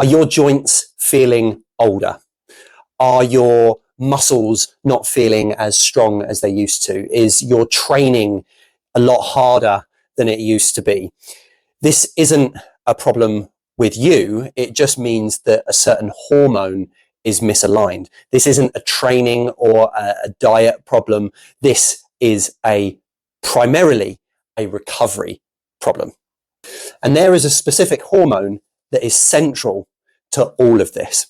Are your joints feeling older? Are your muscles not feeling as strong as they used to? Is your training a lot harder than it used to be? This isn't a problem with you. It just means that a certain hormone is misaligned. This isn't a training or a diet problem. This is primarily a recovery problem. And there is a specific hormone that is central to all of this.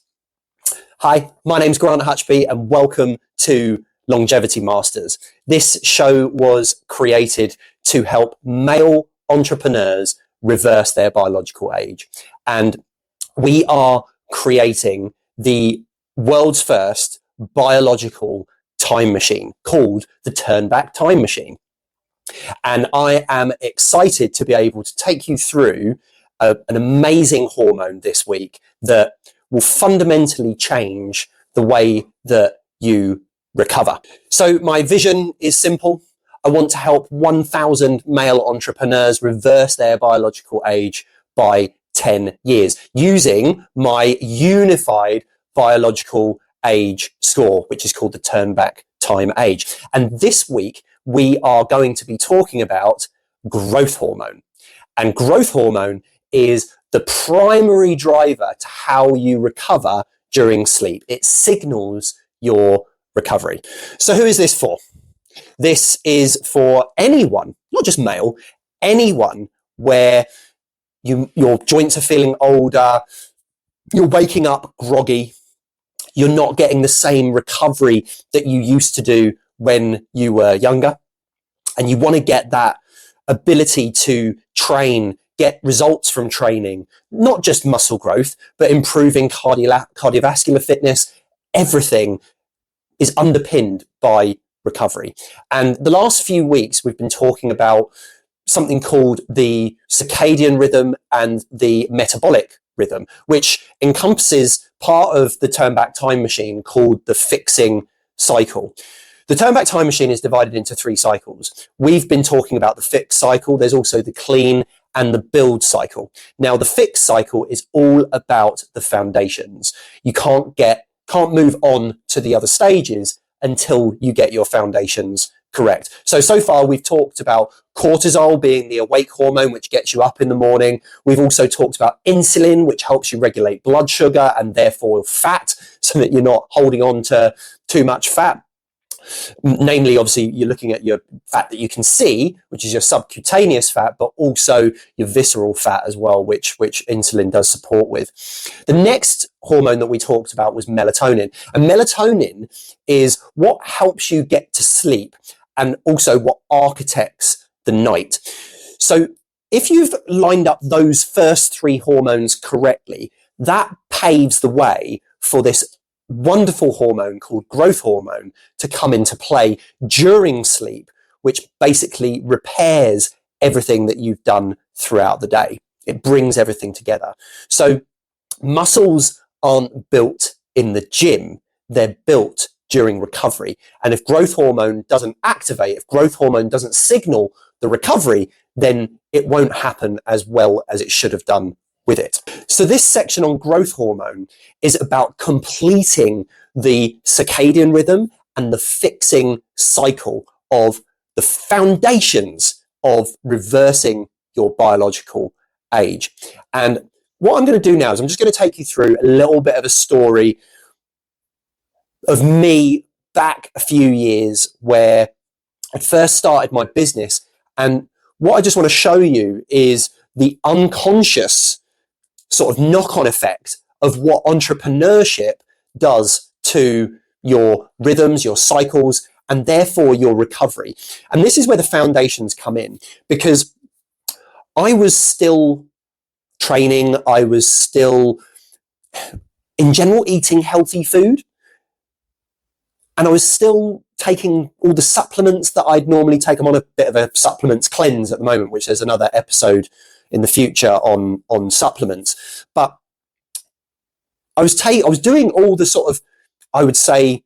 Hi, my name's Grant Hutchby and welcome to Longevity Masters. This show was created to help male entrepreneurs reverse their biological age. And we are creating the world's first biological time machine called the Turn Back Time Machine. And I am excited to be able to take you through an amazing hormone this week that will fundamentally change the way that you recover. So my vision is simple. I want to help 1,000 male entrepreneurs reverse their biological age by 10 years using my unified biological age score, which is called the Turn Back Time Age. And this week, we are going to be talking about growth hormone. And growth hormone is the primary driver to how you recover during sleep. It signals your recovery. So who is this for? This is for anyone, not just male, anyone where your joints are feeling older, you're waking up groggy, you're not getting the same recovery that you used to do when you were younger, and you want to get that ability to train, get results from training, not just muscle growth, but improving cardiovascular fitness. Everything is underpinned by recovery. And the last few weeks, we've been talking about something called the circadian rhythm and the metabolic rhythm, which encompasses part of the Turn Back Time Machine called the fixing cycle. The Turn Back Time Machine is divided into 3 cycles. We've been talking about the fix cycle. There's also the clean and the build cycle. Now, the fix cycle is all about the foundations. You can't move on to the other stages until you get your foundations correct. So far we've talked about cortisol being the awake hormone, which gets you up in the morning. We've also talked about insulin, which helps you regulate blood sugar and therefore fat, so that you're not holding on to too much fat. Namely, obviously, you're looking at your fat that you can see, which is your subcutaneous fat, but also your visceral fat as well, which insulin does support with. The next hormone that we talked about was melatonin. And melatonin is what helps you get to sleep and also what architects the night. So if you've lined up those first 3 hormones correctly, that paves the way for this wonderful hormone called growth hormone to come into play during sleep, which basically repairs everything that you've done throughout the day. It brings everything together. So muscles aren't built in the gym, they're built during recovery. And if growth hormone doesn't activate, if growth hormone doesn't signal the recovery, then it won't happen as well as it should have done with it. So this section on growth hormone is about completing the circadian rhythm and the fixing cycle of the foundations of reversing your biological age. And what I'm going to do now is I'm just going to take you through a little bit of a story of me back a few years where I first started my business. And what I just want to show you is the unconscious sort of knock-on effect of what entrepreneurship does to your rhythms, your cycles, and therefore your recovery. And this is where the foundations come in, because I was still training, I was still, in general, eating healthy food, and I was still taking all the supplements that I'd normally take. I'm on a bit of a supplements cleanse at the moment, which there's another episode in the future on supplements. But I was doing all the sort of, I would say,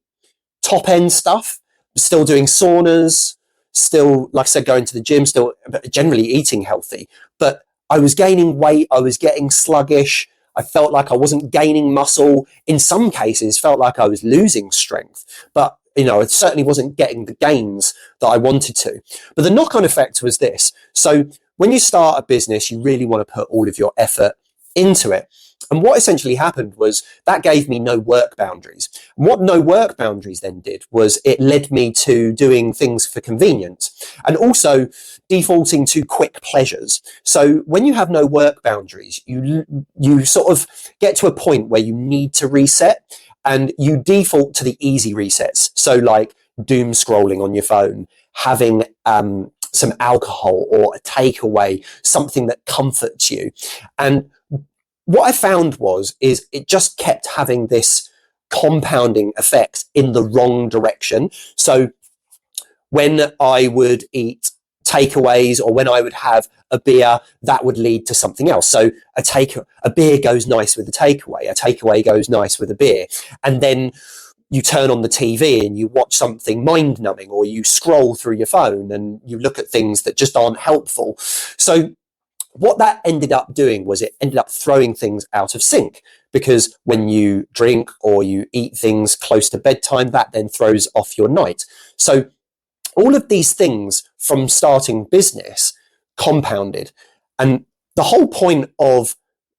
top end stuff, still doing saunas, still, like I said, going to the gym, still generally eating healthy. But I was gaining weight, I was getting sluggish, I felt like I wasn't gaining muscle. In some cases, felt like I was losing strength, but it certainly wasn't getting the gains that I wanted to. But the knock-on effect was this. So when you start a business, you really want to put all of your effort into it. And what essentially happened was that gave me no work boundaries. And what no work boundaries then did was it led me to doing things for convenience and also defaulting to quick pleasures. So when you have no work boundaries, you sort of get to a point where you need to reset and you default to the easy resets. So like doom scrolling on your phone, having some alcohol or a takeaway, something that comforts you. And what I found is it just kept having this compounding effect in the wrong direction. So when I would eat takeaways or when I would have a beer, that would lead to something else. So a beer goes nice with a takeaway goes nice with a beer. And then you turn on the TV and you watch something mind-numbing, or you scroll through your phone and you look at things that just aren't helpful. So what that ended up doing was it ended up throwing things out of sync, because when you drink or you eat things close to bedtime, that then throws off your night. So all of these things from starting business compounded. And the whole point of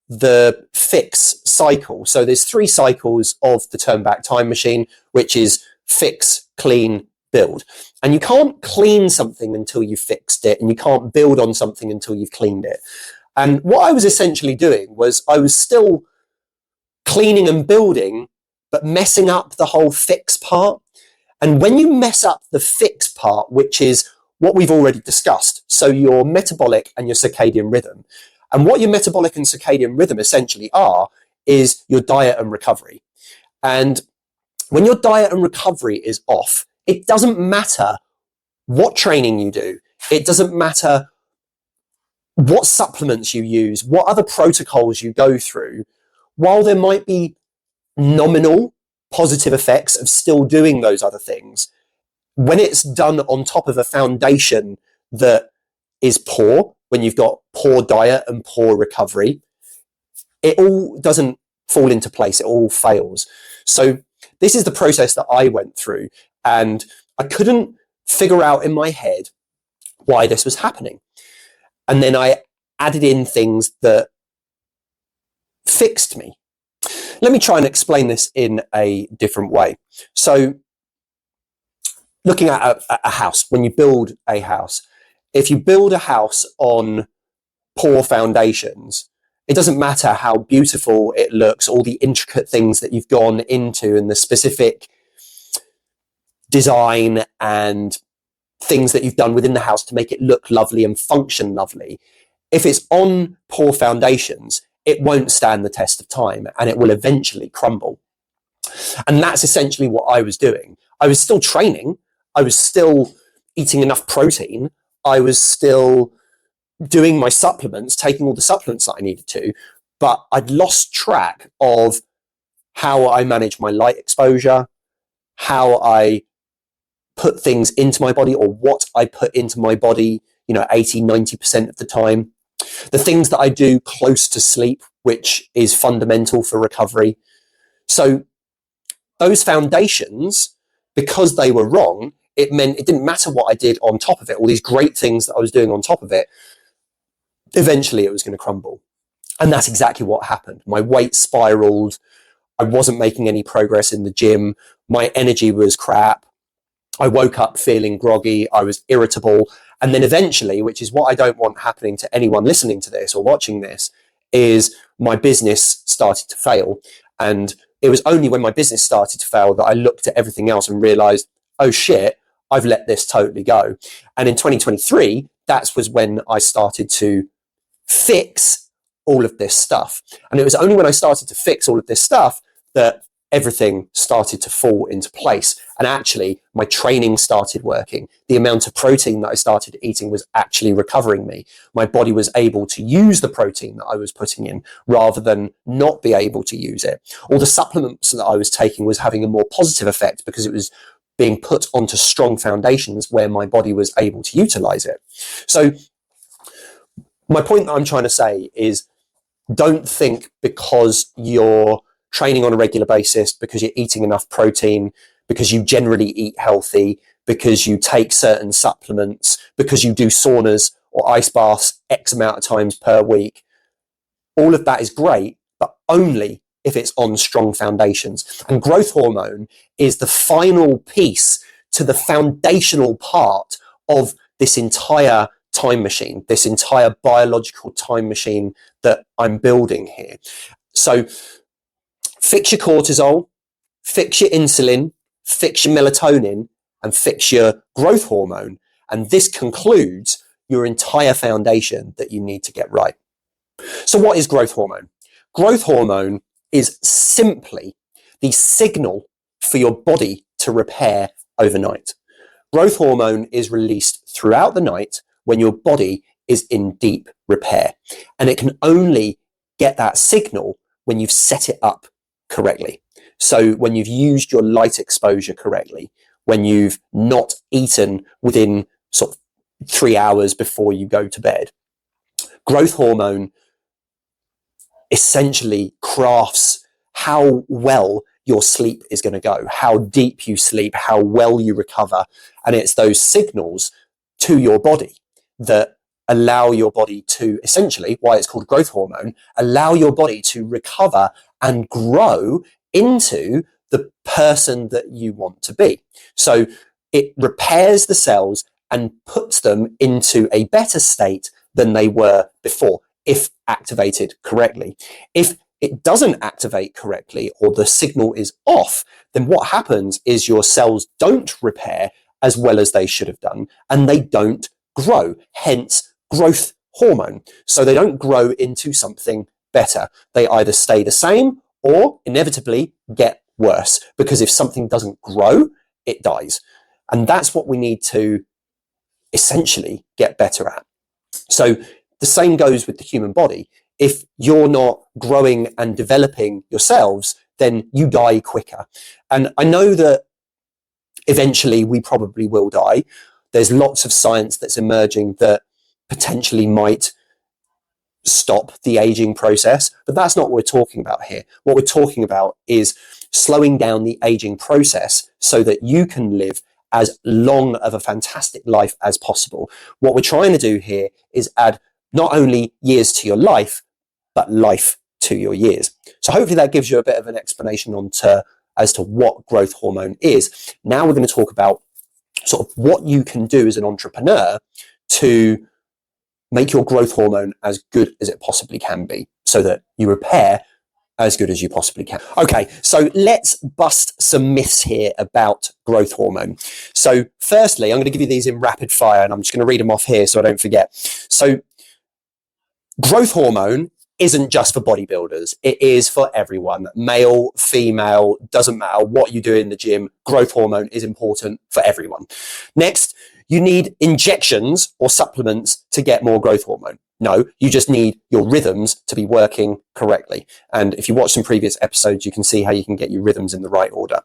the fix cycle, so there's 3 cycles of the turn back time machine, which is fix, clean, build. And you can't clean something until you've fixed it, and you can't build on something until you've cleaned it. And what I was essentially doing was I was still cleaning and building, but messing up the whole fix part. And when you mess up the fix part, which is what we've already discussed, so your metabolic and your circadian rhythm, and what your metabolic and circadian rhythm essentially is your diet and recovery. And when your diet and recovery is off, it doesn't matter what training you do. It doesn't matter what supplements you use, what other protocols you go through. While there might be nominal positive effects of still doing those other things, when it's done on top of a foundation that is poor, when you've got poor diet and poor recovery, it all doesn't fall into place. It all fails. So this is the process that I went through, and I couldn't figure out in my head why this was happening. And then I added in things that fixed me. Let me try and explain this in a different way. So looking at a house, when you build a house, if you build a house on poor foundations, it doesn't matter how beautiful it looks, all the intricate things that you've gone into and the specific design and things that you've done within the house to make it look lovely and function lovely. If it's on poor foundations, it won't stand the test of time and it will eventually crumble. And that's essentially what I was doing. I was still training. I was still eating enough protein. I was still doing my supplements, taking all the supplements that I needed to, but I'd lost track of how I manage my light exposure, how I put things into my body, or what I put into my body, 80, 90% of the time. The things that I do close to sleep, which is fundamental for recovery. So those foundations, because they were wrong, it meant it didn't matter what I did on top of it, all these great things that I was doing on top of it, eventually it was going to crumble. And that's exactly what happened. My weight spiraled. I wasn't making any progress in the gym. My energy was crap. I woke up feeling groggy. I was irritable. And then eventually, which is what I don't want happening to anyone listening to this or watching this, is my business started to fail. And it was only when my business started to fail that I looked at everything else and realized, oh shit, I've let this totally go. And in 2023, that was when I started to fix all of this stuff. And it was only when I started to fix all of this stuff that everything started to fall into place. And actually, my training started working. The amount of protein that I started eating was actually recovering me. My body was able to use the protein that I was putting in rather than not be able to use it. All the supplements that I was taking was having a more positive effect because it was being put onto strong foundations where my body was able to utilize it. So my point that I'm trying to say is Don't think because you're training on a regular basis, because you're eating enough protein, because you generally eat healthy, because you take certain supplements, because you do saunas or ice baths X amount of times per week. All of that is great, but only if it's on strong foundations. And growth hormone is the final piece to the foundational part of this entire time machine, this entire biological time machine that I'm building here. So fix your cortisol, fix your insulin, fix your melatonin, and fix your growth hormone. And this concludes your entire foundation that you need to get right. So what is growth hormone? Growth hormone is simply the signal for your body to repair overnight. Growth hormone is released throughout the night when your body is in deep repair. And it can only get that signal when you've set it up correctly. So when you've used your light exposure correctly, when you've not eaten within sort of 3 hours before you go to bed. Growth hormone essentially crafts how well your sleep is going to go, how deep you sleep, how well you recover. And it's those signals to your body that allow your body to, essentially, why it's called growth hormone, allow your body to recover and grow into the person that you want to be. So it repairs the cells and puts them into a better state than they were before, if activated correctly. If it doesn't activate correctly or the signal is off, then what happens is your cells don't repair as well as they should have done, and they don't grow, hence growth hormone. So they don't grow into something better. They either stay the same or inevitably get worse, because if something doesn't grow, it dies. And that's what we need to essentially get better at. So the same goes with the human body. If you're not growing and developing yourselves, then you die quicker. And I know that eventually we probably will die. There's lots of science that's emerging that potentially might stop the aging process, but that's not what we're talking about here. What we're talking about is slowing down the aging process so that you can live as long of a fantastic life as possible. What we're trying to do here is add not only years to your life, but life to your years. So hopefully that gives you a bit of an explanation as to what growth hormone is. Now we're going to talk about sort of what you can do as an entrepreneur to make your growth hormone as good as it possibly can be, so that you repair as good as you possibly can. Okay, so let's bust some myths here about growth hormone. So firstly, I'm going to give you these in rapid fire, and I'm just going to read them off here so I don't forget. So growth hormone isn't just for bodybuilders. It is for everyone. Male, female, doesn't matter what you do in the gym. Growth hormone is important for everyone. Next, you need injections or supplements to get more growth hormone. No, you just need your rhythms to be working correctly. And if you watch some previous episodes, you can see how you can get your rhythms in the right order.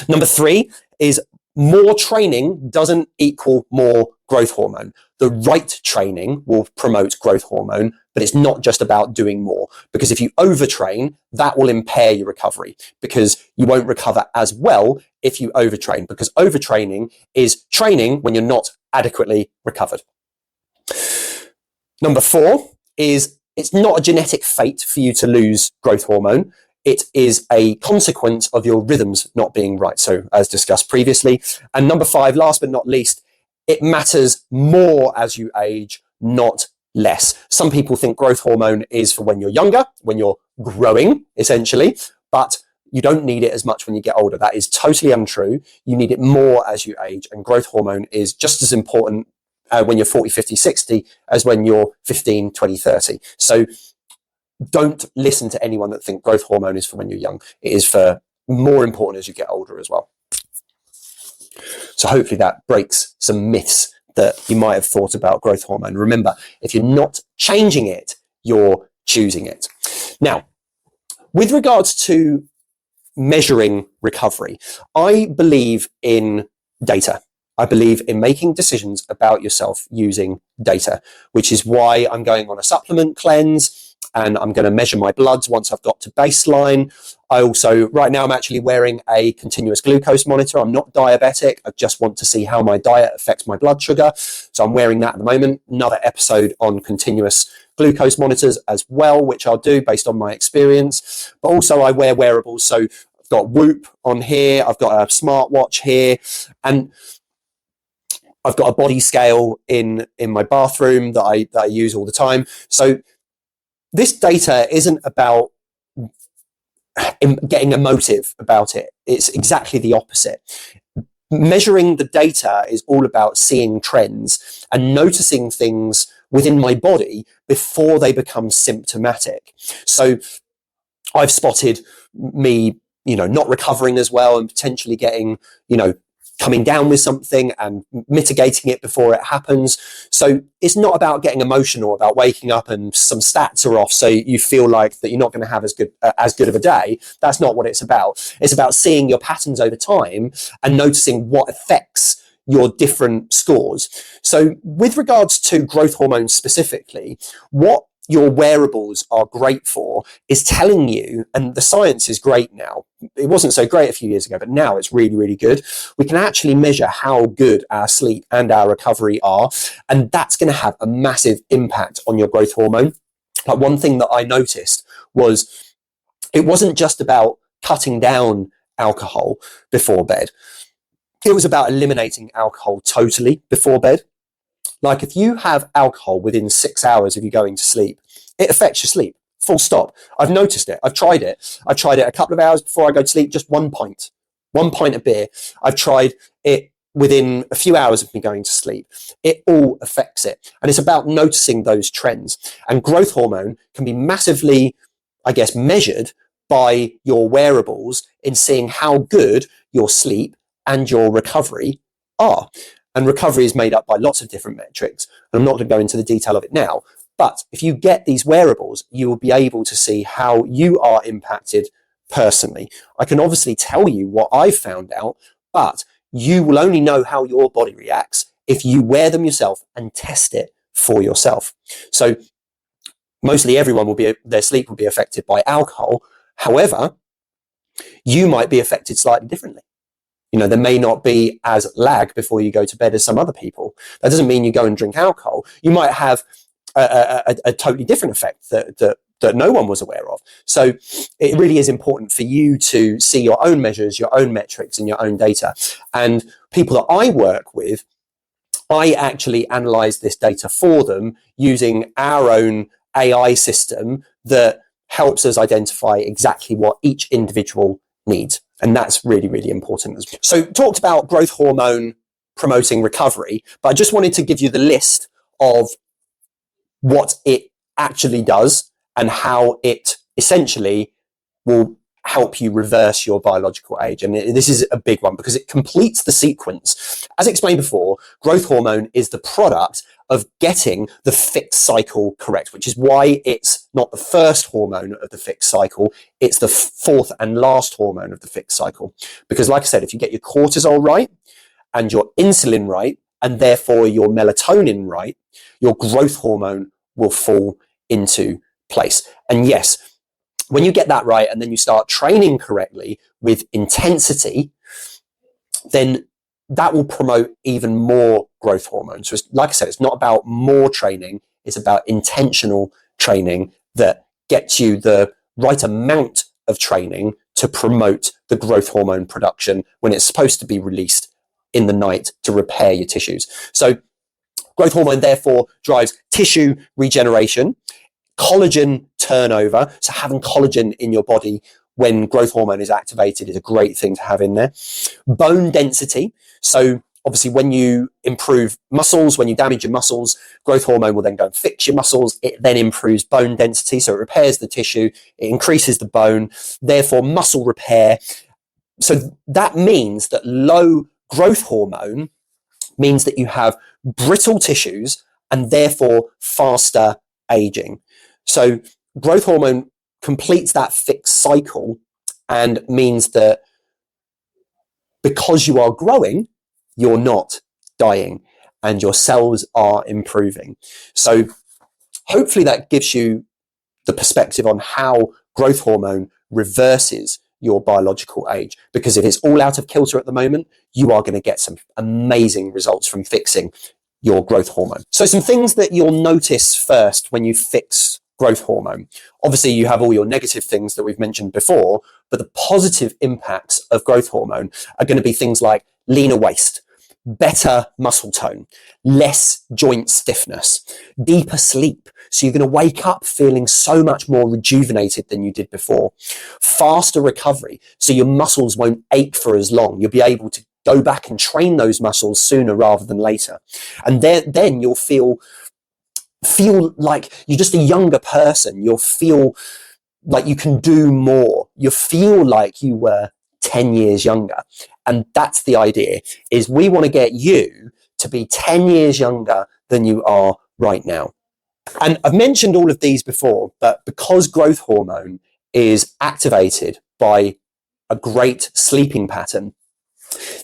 Number 3 is more training doesn't equal more growth hormone. The right training will promote growth hormone, but it's not just about doing more, because if you overtrain, that will impair your recovery, because you won't recover as well if you overtrain, because overtraining is training when you're not adequately recovered. Number 4 is it's not a genetic fate for you to lose growth hormone. It is a consequence of your rhythms not being right. So as discussed previously. And number 5, last but not least, it matters more as you age, not less. Some people think growth hormone is for when you're younger, when you're growing, essentially, but you don't need it as much when you get older. That is totally untrue. You need it more as you age, and growth hormone is just as important when you're 40, 50, 60 as when you're 15, 20, 30. So don't listen to anyone that think growth hormone is for when you're young. It is for more important as you get older as well. So hopefully that breaks some myths that you might have thought about growth hormone. Remember, if you're not changing it, you're choosing it. Now, with regards to measuring recovery, I believe in data. I believe in making decisions about yourself using data, which is why I'm going on a supplement cleanse. and I'm going to measure my bloods once I've got to baseline. I also, right now, I'm actually wearing a continuous glucose monitor. I'm not diabetic. I just want to see how my diet affects my blood sugar. So I'm wearing that at the moment. Another episode on continuous glucose monitors as well, which I'll do based on my experience. But also I wear wearables. So I've got Whoop on here. I've got a smartwatch here, and I've got a body scale in my bathroom that I use all the time. So this data isn't about getting emotive about it. It's exactly the opposite. Measuring the data is all about seeing trends and noticing things within my body before they become symptomatic. So I've spotted me, not recovering as well and potentially getting, coming down with something and mitigating it before it happens. So it's not about getting emotional about waking up and some stats are off, so you feel like that you're not going to have as good of a day. That's not what it's about. It's about seeing your patterns over time and noticing what affects your different scores. So with regards to growth hormones specifically, what your wearables are great for is telling you, and the science is great now. It wasn't so great a few years ago, but now it's really, really good. We can actually measure how good our sleep and our recovery are, and that's going to have a massive impact on your growth hormone. Like, one thing that I noticed was it wasn't just about cutting down alcohol before bed. It was about eliminating alcohol totally before bed. Like, if you have alcohol within 6 hours of you going to sleep, it affects your sleep, full stop. I've noticed it. I've tried it. I've tried it a couple of hours before I go to sleep, just one pint of beer. I've tried it within a few hours of me going to sleep. It all affects it. And it's about noticing those trends. And growth hormone can be massively, measured by your wearables in seeing how good your sleep and your recovery are. And recovery is made up by lots of different metrics. And I'm not going to go into the detail of it now. But if you get these wearables, you will be able to see how you are impacted personally. I can obviously tell you what I've found out, but you will only know how your body reacts if you wear them yourself and test it for yourself. So mostly everyone their sleep will be affected by alcohol. However, you might be affected slightly differently. There may not be as lag before you go to bed as some other people. That doesn't mean you go and drink alcohol. You might have a totally different effect that no one was aware of. So it really is important for you to see your own measures, your own metrics, and your own data. And people that I work with, I actually analyze this data for them using our own AI system that helps us identify exactly what each individual needs. And that's really, really important as well. So talked about growth hormone promoting recovery, but I just wanted to give you the list of what it actually does and how it essentially will help you reverse your biological age. And this is a big one because it completes the sequence. As explained before, growth hormone is the product of getting the fixed cycle correct, which is why it's not the first hormone of the fixed cycle, it's the fourth and last hormone of the fixed cycle. Because like I said, if you get your cortisol right and your insulin right, and therefore your melatonin right, your growth hormone will fall into place. And yes, when you get that right and then you start training correctly with intensity, then that will promote even more growth hormones. So like I said, it's not about more training, it's about intentional training that gets you the right amount of training to promote the growth hormone production when it's supposed to be released in the night to repair your tissues. So growth hormone therefore drives tissue regeneration, collagen turnover. So having collagen in your body when growth hormone is activated is a great thing to have in there. Bone density. So obviously when you improve muscles, when you damage your muscles, growth hormone will then go and fix your muscles. It then improves bone density. So it repairs the tissue, it increases the bone, therefore muscle repair. So that means that low growth hormone means that you have brittle tissues and therefore faster aging. So growth hormone completes that fixed cycle and means that because you are growing, you're not dying and your cells are improving. So hopefully that gives you the perspective on how growth hormone reverses your biological age. Because if it's all out of kilter at the moment, you are going to get some amazing results from fixing your growth hormone. So some things that you'll notice first when you fix growth hormone. Obviously, you have all your negative things that we've mentioned before, but the positive impacts of growth hormone are going to be things like leaner waist, better muscle tone, less joint stiffness, deeper sleep. So you're going to wake up feeling so much more rejuvenated than you did before. Faster recovery. So your muscles won't ache for as long. You'll be able to go back and train those muscles sooner rather than later. And then you'll feel like you're just a younger person. You'll feel like you can do more. You feel like you were 10 years younger. And that's the idea, is we want to get you to be 10 years younger than you are right now. And I've mentioned all of these before, but because growth hormone is activated by a great sleeping pattern,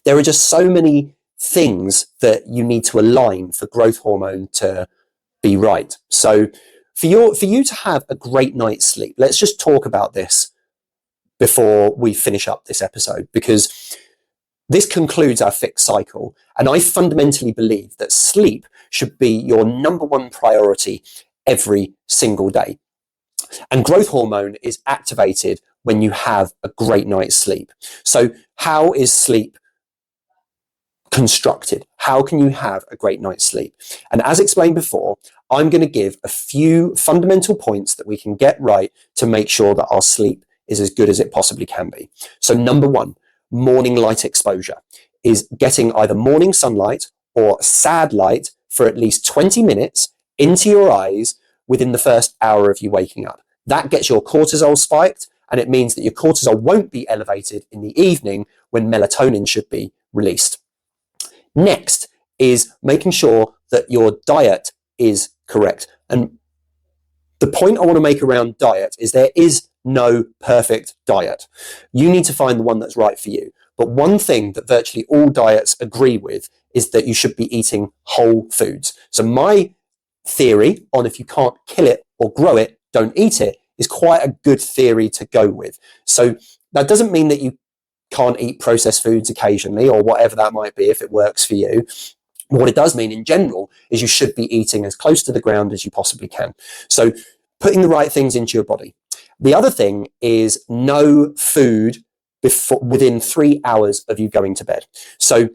there are just so many things that you need to align for growth hormone to be right. So for you to have a great night's sleep, let's just talk about this before we finish up this episode, because this concludes our fixed cycle. And I fundamentally believe that sleep should be your number one priority every single day. And growth hormone is activated when you have a great night's sleep. So how is sleep constructed? How can you have a great night's sleep? And as explained before, I'm going to give a few fundamental points that we can get right to make sure that our sleep is as good as it possibly can be. So number one, morning light exposure is getting either morning sunlight or sad light for at least 20 minutes into your eyes within the first hour of you waking up. That gets your cortisol spiked, and it means that your cortisol won't be elevated in the evening when melatonin should be released. Next is making sure that your diet is correct. And the point I want to make around diet is there is no perfect diet. You need to find the one that's right for you. But one thing that virtually all diets agree with is that you should be eating whole foods. So my theory on if you can't kill it or grow it, don't eat it, is quite a good theory to go with. So that doesn't mean that you can't eat processed foods occasionally or whatever that might be if it works for you. What it does mean in general is you should be eating as close to the ground as you possibly can. So putting the right things into your body. The other thing is no food within 3 hours of you going to bed. So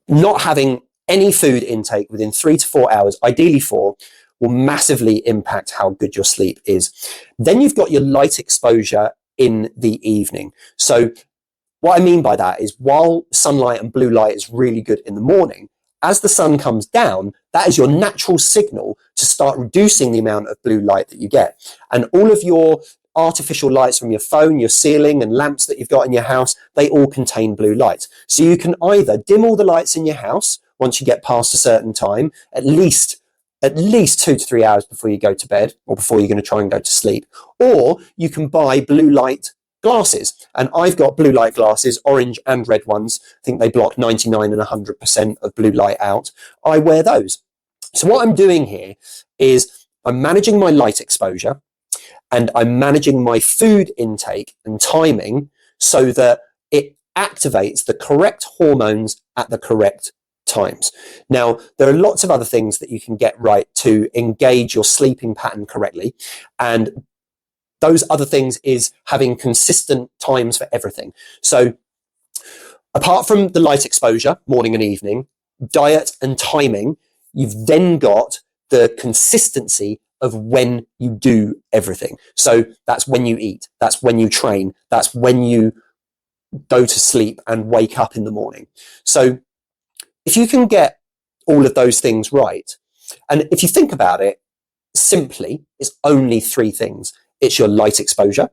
not having any food intake within 3 to 4 hours, ideally 4, will massively impact how good your sleep is. Then you've got your light exposure in the evening. So what I mean by that is while sunlight and blue light is really good in the morning, as the sun comes down, that is your natural signal to start reducing the amount of blue light that you get. And all of your artificial lights from your phone, your ceiling and lamps that you've got in your house, they all contain blue light. So you can either dim all the lights in your house once you get past a certain time, at least 2 to 3 hours before you go to bed or before you're going to try and go to sleep. Or you can buy blue light glasses. And I've got blue light glasses, orange and red ones. I think they block 99 and 100% of blue light out. I wear those. So what I'm doing here is I'm managing my light exposure and I'm managing my food intake and timing so that it activates the correct hormones at the correct times. Now, there are lots of other things that you can get right to engage your sleeping pattern correctly. And those other things is having consistent times for everything. So apart from the light exposure, morning and evening, diet and timing, you've then got the consistency of when you do everything. So that's when you eat, that's when you train, that's when you go to sleep and wake up in the morning. So if you can get all of those things right, and if you think about it, simply, it's only 3 things. It's your light exposure,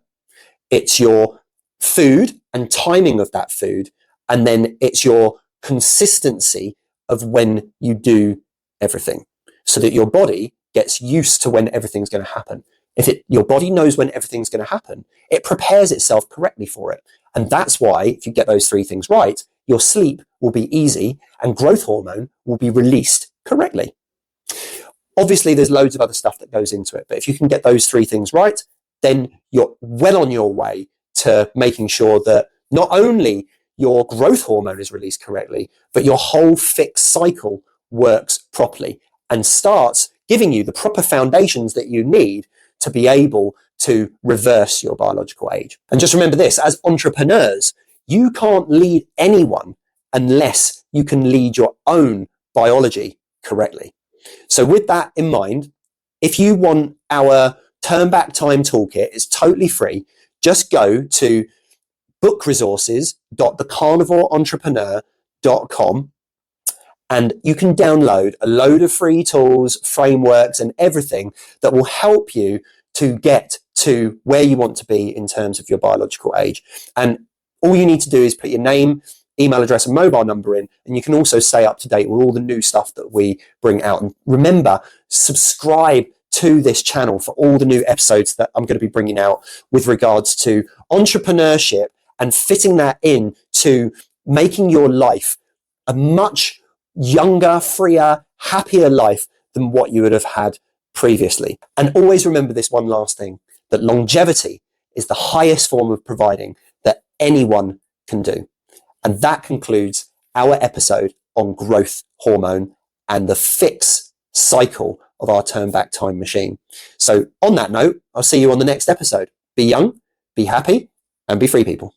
it's your food and timing of that food, and then it's your consistency of when you do everything so that your body gets used to when everything's going to happen. If your body knows when everything's going to happen, it prepares itself correctly for it. And that's why if you get those 3 things right, your sleep will be easy and growth hormone will be released correctly. Obviously, there's loads of other stuff that goes into it, but if you can get those 3 things right, then you're well on your way to making sure that not only your growth hormone is released correctly, but your whole fixed cycle works properly and starts giving you the proper foundations that you need to be able to reverse your biological age. And just remember this, as entrepreneurs, you can't lead anyone unless you can lead your own biology correctly. So with that in mind, if you want our Turn Back Time Toolkit, it's totally free. Just go to bookresources.thecarnivoreentrepreneur.com and you can download a load of free tools, frameworks, and everything that will help you to get to where you want to be in terms of your biological age. And all you need to do is put your name, email address, and mobile number in, and you can also stay up to date with all the new stuff that we bring out. And remember, subscribe to this channel for all the new episodes that I'm going to be bringing out with regards to entrepreneurship and fitting that in to making your life a much younger, freer, happier life than what you would have had previously. And always remember this one last thing, that longevity is the highest form of providing that anyone can do. And that concludes our episode on growth hormone and the fix cycle of our Turn Back Time machine. So on that note, I'll see you on the next episode. Be young, be happy, and be free, people.